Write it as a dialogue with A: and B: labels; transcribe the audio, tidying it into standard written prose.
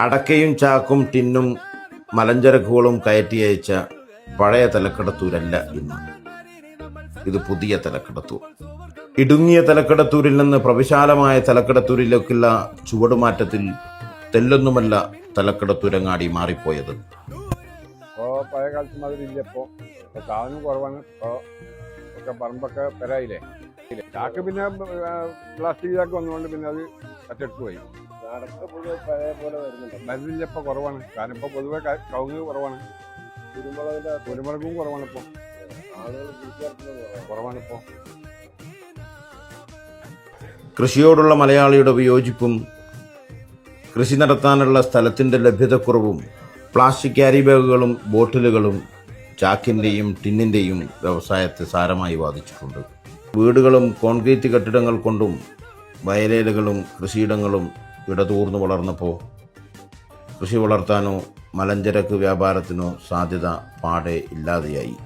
A: അടക്കയും ചാക്കും ടിന്നും മലഞ്ചരക്കുകളും കയറ്റി അയച്ച പഴയ തലക്കടത്തൂരല്ല ഇന്ന്. ഇത് പുതിയ തലക്കടത്തൂർ. ഇടുങ്ങിയ തലക്കടത്തൂരിൽ നിന്ന് പ്രവിശാലമായ തലക്കടത്തൂരിലേക്കുള്ള ചുവടുമാറ്റത്തിൽ തെല്ലൊന്നുമല്ല തലക്കടത്തൂരങ്ങാടി മാറിപ്പോയത്.
B: ഇപ്പോൾ പഴയ കാലത്ത് മാതിരി ഇല്ല. ഇപ്പോൾ സാധനം കുറവാണ്. ഇപ്പോൾ ഒക്കെ പറമ്പൊക്കെ പെരായില്ലേ. ചാക്ക് പിന്നെ പ്ലാസ്റ്റിക് ചാക്ക് വന്നുകൊണ്ട് പിന്നെ അത് കട്ടെടുത്ത് പോയി. വരുന്നില്ല, ഇപ്പോൾ കുറവാണ്. കാരണം ഇപ്പോൾ പൊതുവെ കവുങ്ങ് കുറവാണ്, കുരുമുളകും കുറവാണ്. ഇപ്പോൾ കുറവാണ്. ഇപ്പോൾ
A: കൃഷിയോടുള്ള മലയാളിയുടെ വിയോജിപ്പും കൃഷി നടത്താനുള്ള സ്ഥലത്തിൻ്റെ ലഭ്യതക്കുറവും പ്ലാസ്റ്റിക് ക്യാരി ബാഗുകളും ബോട്ടിലുകളും ചാക്കിൻ്റെയും ടിന്നിൻ്റെയും വ്യവസായത്തെ സാരമായി ബാധിച്ചിട്ടുണ്ട്. വീടുകളും കോൺക്രീറ്റ് കെട്ടിടങ്ങൾ കൊണ്ടും വയലേലകളും കൃഷിയിടങ്ങളും ഇടതൂർന്നു വളർന്നപ്പോൾ കൃഷി വളർത്താനോ മലഞ്ചരക്ക് വ്യാപാരത്തിനോ സാധ്യത പാടെ ഇല്ലാതെയായി.